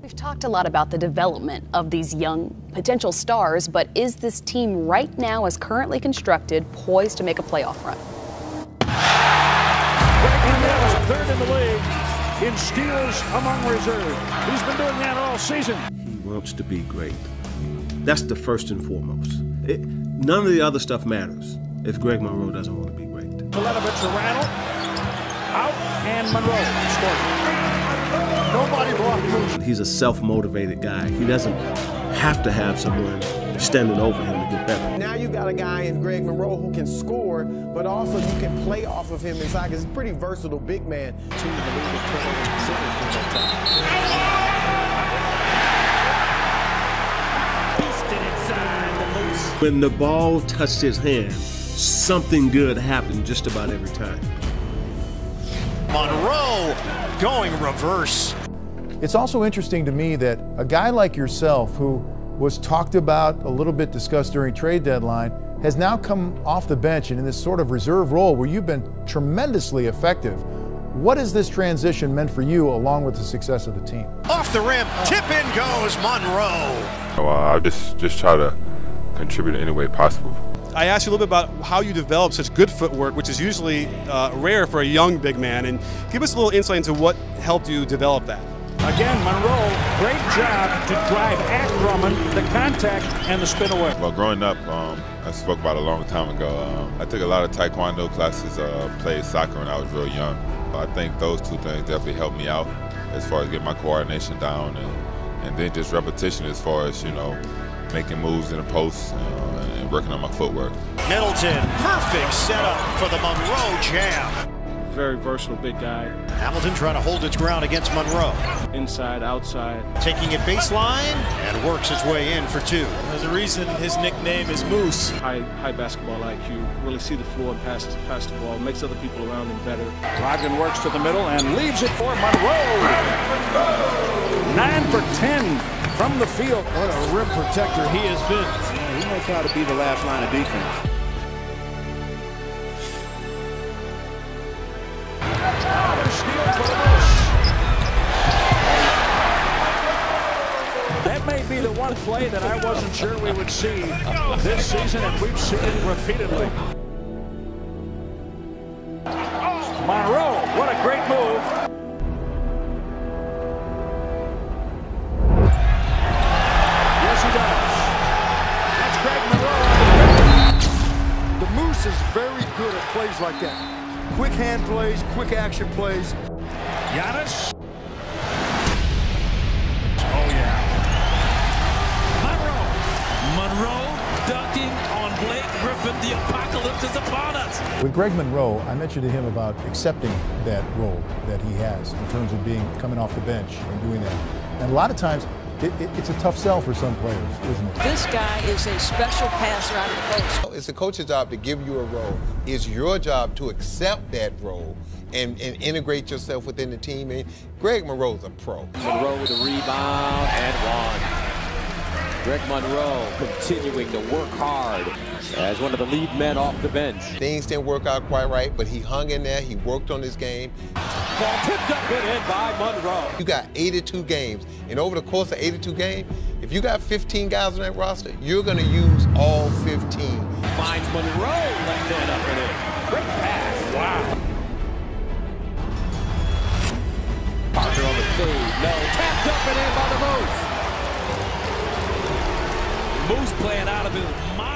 We've talked a lot about the development of these young potential stars, but is this team right now, as currently constructed, poised to make a playoff run? Was third in the league in steals among reserve. He's been doing that all season. He wants to be great. That's the first and foremost. None of the other stuff matters if Greg Monroe doesn't want to be great. Miletovich a rattle. Out, and Monroe scored. Nobody blocked Moose. He's a self-motivated guy. He doesn't have to have someone standing over him to get better. Now you got a guy in Greg Monroe who can score, but also you can play off of him inside. He's a pretty versatile big man. When the ball touched his hand, something good happened just about every time. Monroe going reverse. It's also interesting to me that a guy like yourself, who was talked about, a little bit discussed during trade deadline, has now come off the bench and in this sort of reserve role where you've been tremendously effective. What has this transition meant for you along with the success of the team? Off the rim, tip in goes Monroe. I just try to contribute in any way possible. I asked you a little bit about how you develop such good footwork, which is usually rare for a young big man, and give us a little insight into what helped you develop that. Again, Monroe, great job to drive at Drummond, the contact, and the spin away. Well, growing up, I spoke about it a long time ago. I took a lot of Taekwondo classes, played soccer when I was real young. I think those two things definitely helped me out as far as getting my coordination down, and then just repetition as far as, making moves in the post and working on my footwork. Middleton, perfect setup for the Monroe jam. Very versatile big guy. Hamilton trying to hold its ground against Monroe. Inside, outside. Taking it baseline and works its way in for two. There's a reason his nickname is Moose. High basketball IQ. Really see the floor and pass the ball. Makes other people around him better. Brogdon works to the middle and leaves it for Monroe. 9 for 10 from the field. What a rim protector he has been. Yeah, he knows how to be the last line of defense. That may be the one play that I wasn't sure we would see this season, and we've seen it repeatedly. Monroe, what a great move. Yes, he does. That's Greg Monroe. The Moose is very good at plays like that. Quick hand plays, quick action plays. Giannis. Oh, yeah. Monroe dunking on Blake Griffin. The apocalypse is upon us. With Greg Monroe, I mentioned to him about accepting that role that he has in terms of coming off the bench and doing that. And a lot of times, it's a tough sell for some players, isn't it? This guy is a special passer out of the post. It's the coach's job to give you a role. It's your job to accept that role and integrate yourself within the team. And Greg Monroe's a pro. Monroe with a rebound and one. Greg Monroe continuing to work hard as one of the lead men off the bench. Things didn't work out quite right, but he hung in there. He worked on his game. Ball tipped up and in by Monroe. You got 82 games, and over the course of 82 games, if you got 15 guys on that roster, you're going to use all 15. Finds Monroe, left hand up and in. Great pass. Wow. Parker on the fade. No. Tapped up and in by the Moose. Moose playing out of his mind.